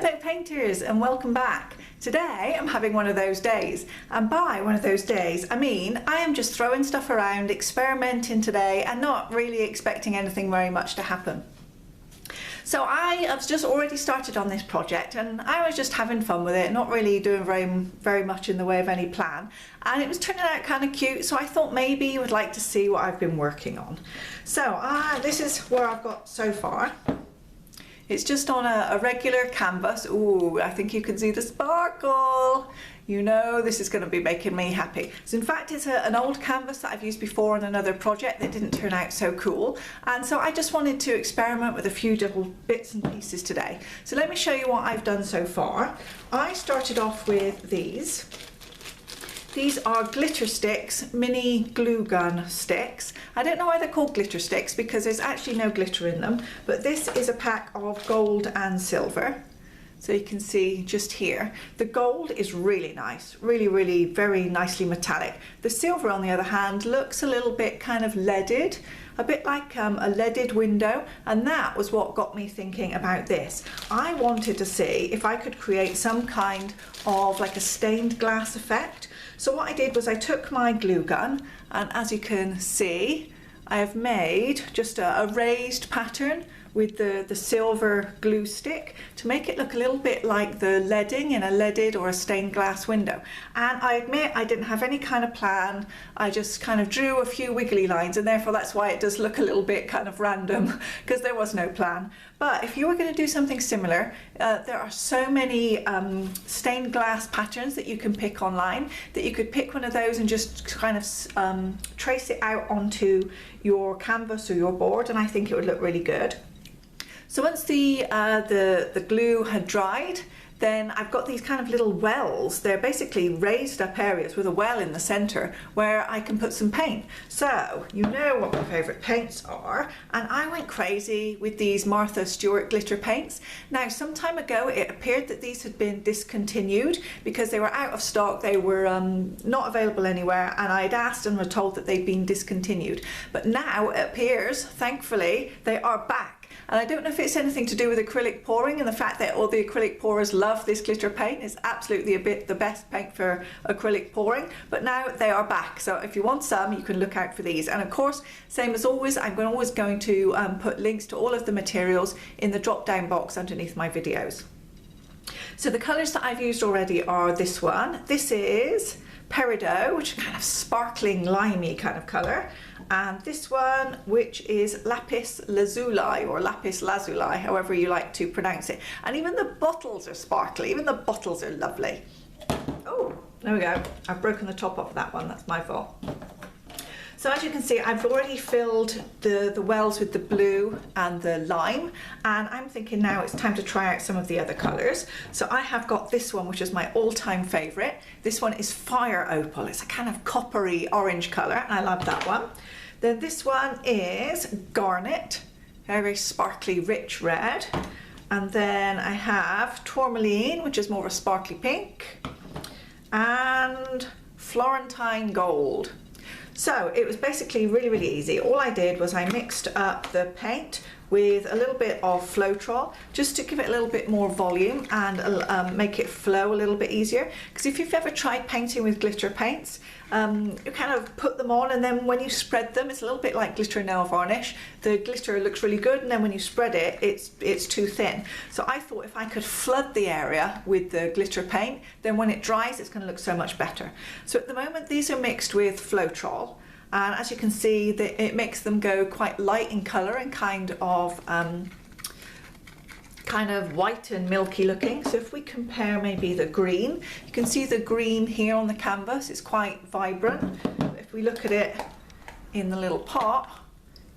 Hello painters and welcome back. Today I'm having one of those days, and by one of those days I mean I am just throwing stuff around, experimenting today and not really expecting anything very much to happen. So I have just already started on this project and I was just having fun with it, not really doing very much in the way of any plan, and it was turning out kind of cute, so I thought maybe you would like to see what I've been working on. So this is where I've got so far. It's just on a regular canvas. Ooh, I think you can see the sparkle. You know, this is going to be making me happy. So in fact, it's an old canvas that I've used before on another project that didn't turn out so cool. And so I just wanted to experiment with a few little bits and pieces today. So let me show you what I've done so far. I started off with these. These are glitter sticks, mini glue gun sticks. I don't know why they're called glitter sticks because there's actually no glitter in them, but this is a pack of gold and silver. So you can see just here, the gold is really nice, really very nicely metallic. The silver on the other hand looks a little bit kind of leaded, a bit like a leaded window, and that was what got me thinking about this. I wanted to see if I could create some kind of like a stained glass effect. So what I did was I took my glue gun, and as you can see, I have made just a raised pattern with the silver glue stick to make it look a little bit like the leading in a leaded or a stained glass window. And I admit I didn't have any kind of plan. I just kind of drew a few wiggly lines, and therefore that's why it does look a little bit kind of random because there was no plan. But if you were going to do something similar, there are so many stained glass patterns that you can pick online that you could pick one of those and just kind of trace it out onto your canvas or your board, and I think it would look really good. So once the glue had dried, then I've got these kind of little wells. They're basically raised up areas with a well in the center where I can put some paint. So you know what my favorite paints are, and I went crazy with these Martha Stewart glitter paints. Now some time ago it appeared that these had been discontinued because they were out of stock. They were not available anywhere, and I'd asked and were told that they'd been discontinued. But now it appears, thankfully, they are back. And I don't know if it's anything to do with acrylic pouring and the fact that all the acrylic pourers love this glitter paint. It's absolutely the best paint for acrylic pouring, but now they are back. So if you want some, you can look out for these. And of course, same as always, I'm always going to put links to all of the materials in the drop down box underneath my videos. So the colours that I've used already are this one. This is Peridot, which is kind of sparkling limey kind of colour, and this one which is lapis lazuli or lapis lazuli, however you like to pronounce it. And even the bottles are sparkly, even the bottles are lovely. Oh, there we go, I've broken the top off that one, that's my fault. So as you can see, I've already filled the wells with the blue and the lime, and I'm thinking now it's time to try out some of the other colours. So I have got this one, which is my all-time favourite. This one is Fire Opal. It's a kind of coppery orange colour, and I love that one. Then this one is Garnet, very sparkly, rich red. And then I have Tourmaline, which is more of a sparkly pink, and Florentine Gold. So it was basically really easy. All I did was I mixed up the paint with a little bit of Floetrol just to give it a little bit more volume and make it flow a little bit easier. Because if you've ever tried painting with glitter paints, you kind of put them on, and then when you spread them, it's a little bit like glitter nail varnish. The glitter looks really good, and then when you spread it, it's too thin. So I thought if I could flood the area with the glitter paint, then when it dries, it's going to look so much better. So at the moment, these are mixed with Floetrol. And as you can see, it makes them go quite light in colour and kind of white and milky looking. So if we compare maybe the green, you can see the green here on the canvas, it's quite vibrant. If we look at it in the little pot,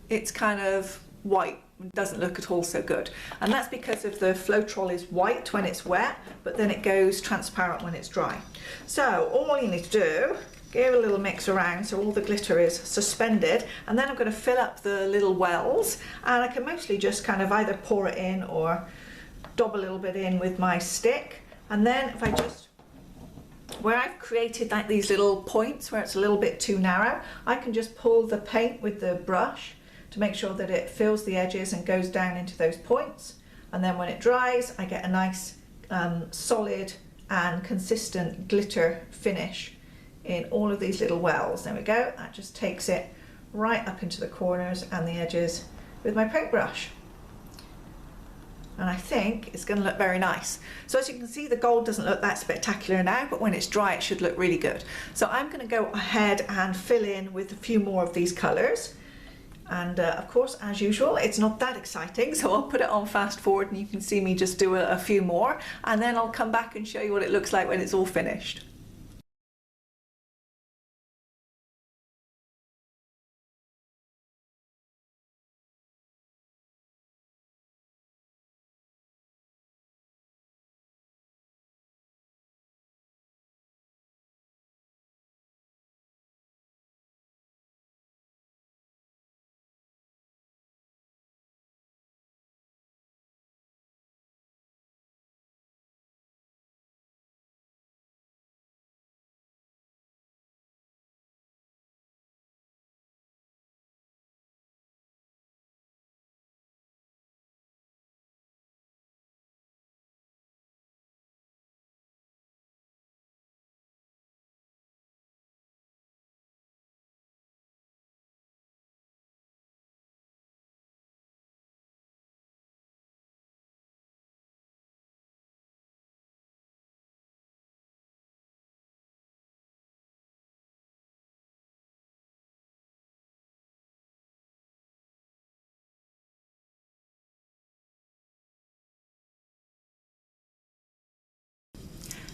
it's kind of white. It doesn't look at all so good. And that's because of the Floetrol is white when it's wet, but then it goes transparent when it's dry. So all you need to do, give a little mix around so all the glitter is suspended, and then I'm going to fill up the little wells, and I can mostly just kind of either pour it in or dab a little bit in with my stick. And then if I just, where I've created like these little points where it's a little bit too narrow, I can just pull the paint with the brush to make sure that it fills the edges and goes down into those points, and then when it dries I get a nice solid and consistent glitter finish in all of these little wells. There we go, that just takes it right up into the corners and the edges with my paintbrush. And I think it's going to look very nice. So as you can see, the gold doesn't look that spectacular now, but when it's dry it should look really good. So I'm going to go ahead and fill in with a few more of these colours. And of course, as usual, it's not that exciting, so I'll put it on fast forward and you can see me just do a few more, and then I'll come back and show you what it looks like when it's all finished.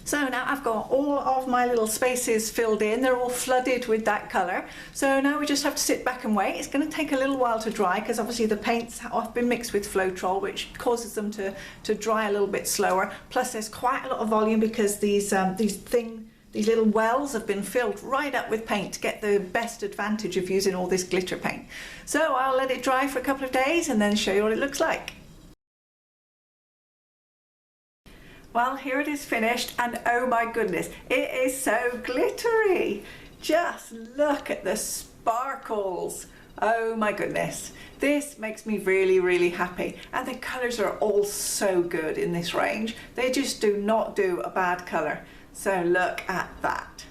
So now I've got all of my little spaces filled in, they're all flooded with that colour. So now we just have to sit back and wait. It's going to take a little while to dry because obviously the paints have been mixed with Floetrol, which causes them to dry a little bit slower. Plus there's quite a lot of volume because these little wells have been filled right up with paint to get the best advantage of using all this glitter paint. So I'll let it dry for a couple of days and then show you what it looks like. Well, here it is finished, and oh my goodness, it is so glittery. Just look at the sparkles. Oh my goodness, this makes me really, really happy. And the colours are all so good in this range. They just do not do a bad colour. So look at that.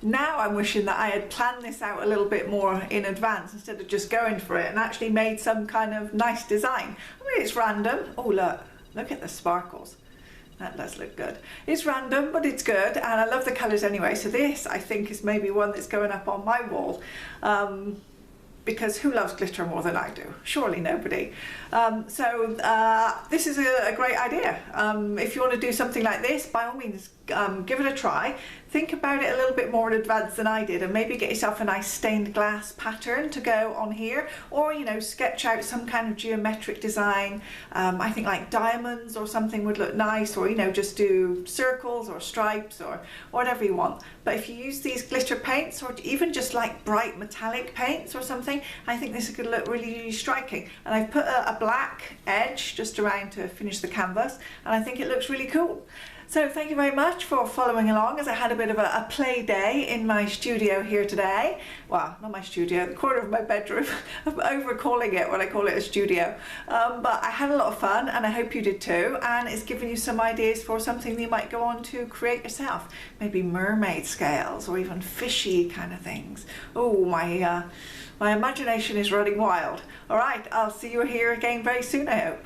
Now I'm wishing that I had planned this out a little bit more in advance instead of just going for it and actually made some kind of nice design. I mean, it's random. Oh look at the sparkles. That does look good. It's random, but it's good, and I love the colours anyway. So this, I think, is maybe one that's going up on my wall. Because who loves glitter more than I do? Surely nobody. This is a great idea. If you want to do something like this, by all means, give it a try. Think about it a little bit more in advance than I did, and maybe get yourself a nice stained glass pattern to go on here, or sketch out some kind of geometric design. I think like diamonds or something would look nice, or just do circles or stripes or whatever you want. But if you use these glitter paints, or even just like bright metallic paints or something, I think this is going to look really, really striking. And I've put a black edge just around to finish the canvas, and I think it looks really cool. So thank you very much for following along as I had a bit of a play day in my studio here today. Well, not my studio, the corner of my bedroom. I'm over calling it when I call it a studio. But I had a lot of fun, and I hope you did too. And it's given you some ideas for something that you might go on to create yourself. Maybe mermaid scales or even fishy kind of things. Oh, my imagination is running wild. All right, I'll see you here again very soon, I hope.